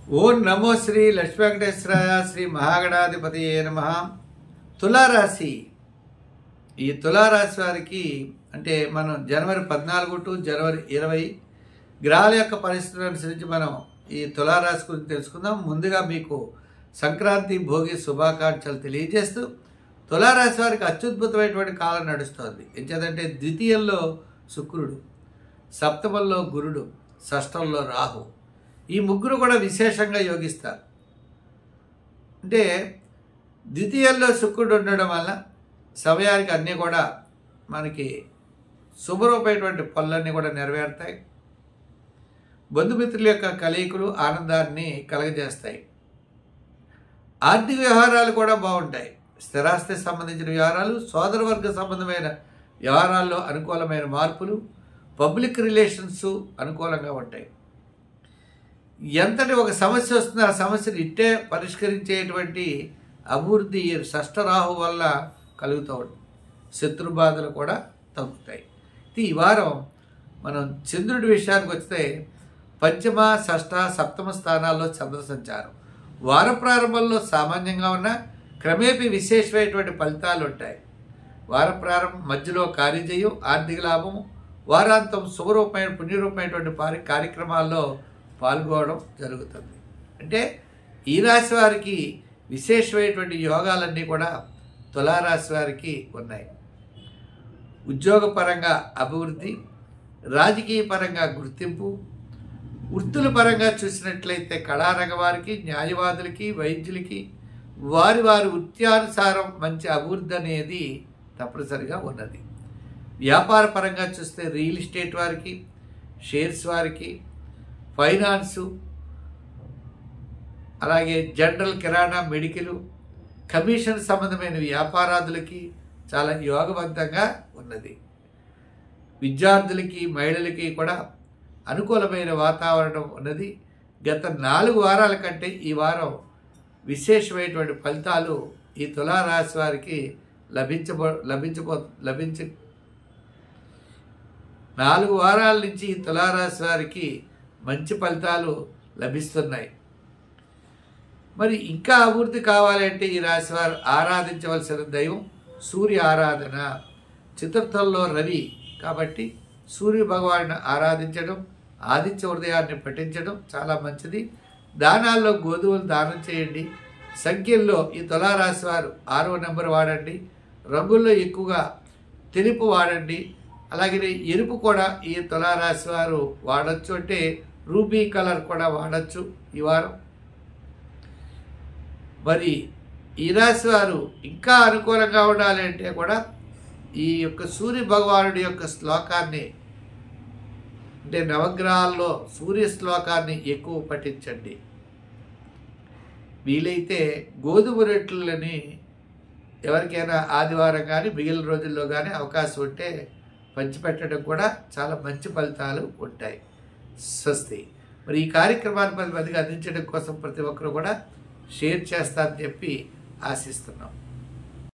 ఓం నమో శ్రీ లక్ష్మీ వెంకటేశ్వరాయ శ్రీ మహాగణాధిపతియే నమః. తులారాశి. ఈ తులారాశి వారికి అంటే మనం జనవరి 14 టు జనవరి 20 గ్రహాల యొక్క పరిస్థితులను అనుసరించి మనం ఈ తులారాశి గురించి తెలుసుకుందాం. ముందుగా మీకు సంక్రాంతి భోగి శుభాకాంక్షలు తెలియజేస్తూ తులారాశి వారికి అత్యద్భుతమైనటువంటి కాలం నడుస్తుంది. ఎంచేదంటే ద్వితీయంలో శుక్రుడు, సప్తమంలో గురుడు, షష్టంలో రాహు, ఈ ముగ్గురు కూడా విశేషంగా యోగిస్తారు. అంటే ద్వితీయంలో శుక్రుడు ఉండడం వల్ల సమయానికి అన్నీ కూడా మనకి శుభరూపమైనటువంటి పనులన్నీ కూడా నెరవేరుతాయి. బంధుమిత్రుల యొక్క కలయికలు ఆనందాన్ని కలగజేస్తాయి. ఆర్థిక వ్యవహారాలు కూడా బాగుంటాయి. స్థిరాస్తి సంబంధించిన వ్యవహారాలు, సోదరవర్గ సంబంధమైన వ్యవహారాల్లో అనుకూలమైన మార్పులు, పబ్లిక్ రిలేషన్స్ అనుకూలంగా ఉంటాయి. ఎంతటి ఒక సమస్య వస్తుందో ఆ సమస్యను ఇట్టే పరిష్కరించేటువంటి అభివృద్ధి షష్ఠ రాహు వల్ల కలుగుతూ ఉంటుంది. శత్రు బాధలు కూడా తగ్గుతాయి. ఈ వారం మనం చంద్రుడి విషయానికి వస్తే పంచమ, షష్ఠ, సప్తమ స్థానాల్లో చంద్ర సంచారం. వార ప్రారంభంలో సామాన్యంగా ఉన్న క్రమేపీ విశేషమైనటువంటి ఫలితాలు ఉంటాయి. వార ప్రారంభం మధ్యలో కార్యజయం, ఆర్థిక లాభం, వారాంతం శుభరూపమైన పుణ్యరూపమైనటువంటి కార్యక్రమాల్లో పాల్గొనడం జరుగుతుంది. అంటే ఈ రాశి వారికి విశేషమైనటువంటి యోగాలన్నీ కూడా తులారాశి వారికి ఉన్నాయి. ఉద్యోగపరంగా అభివృద్ధి, రాజకీయ పరంగా గుర్తింపు, వృత్తుల పరంగా చూసినట్లయితే కళారంగ వారికి, న్యాయవాదులకి, వైద్యులకి వారి వృత్యానుసారం మంచి అభివృద్ధి అనేది తప్పనిసరిగా ఉన్నది. వ్యాపార పరంగా చూస్తే రియల్ ఎస్టేట్ వారికి, షేర్స్ వారికి, ఫైనాన్సు, అలాగే జనరల్, కిరాణా, మెడికల్, కమిషన్ సంబంధమైన వ్యాపారాదులకి చాలా యోగవంతంగా ఉన్నది. విద్యార్థులకి, మహిళలకి కూడా అనుకూలమైన వాతావరణం ఉన్నది. గత 4 వారాల కంటే ఈ వారం విశేషమైనటువంటి ఫలితాలు ఈ తులారాశి వారికి 4 వారాల నుంచి ఈ తులారాశి వారికి మంచి ఫలితాలు లభిస్తున్నాయి. మరి ఇంకా అభివృద్ధి కావాలంటే ఈ రాశి వారు ఆరాధించవలసిన దైవం సూర్య ఆరాధన. చతుర్థంలో రవి కాబట్టి సూర్య భగవాన్ని ఆరాధించడం, ఆదిత్య హృదయాన్ని పఠించడం చాలా మంచిది. దానాల్లో గోధుమలు దానం చేయండి. సంఖ్యల్లో ఈ తులారాశి వారు 6వ నెంబర్ వాడండి. రంగుల్లో ఎక్కువగా తెలుపు వాడండి. అలాగే ఎరుపు కూడా ఈ తులారాశి వారు వాడచ్చు. అంటే రూబీ కలర్ కూడా వాడచ్చు ఈ వారం. మరి ఈ రాశి వారు ఇంకా అనుకూలంగా ఉండాలి అంటే కూడా ఈ యొక్క సూర్య భగవానుడి యొక్క శ్లోకాన్ని, అంటే నవగ్రహాల్లో సూర్య శ్లోకాన్ని ఎక్కువ పఠించండి. వీలైతే గోధుమ రొట్టెలని ఎవరికైనా ఆదివారం కానీ మిగిలిన రోజుల్లో కానీ అవకాశం ఉంటే పంచిపెట్టడం కూడా చాలా మంచి ఫలితాలు ఉంటాయి. స్వస్తి. మరి ఈ కార్యక్రమాన్ని 10 మందికి అందించడం కోసం ప్రతి ఒక్కరు కూడా షేర్ చేస్తారని చెప్పి ఆశిస్తున్నాం.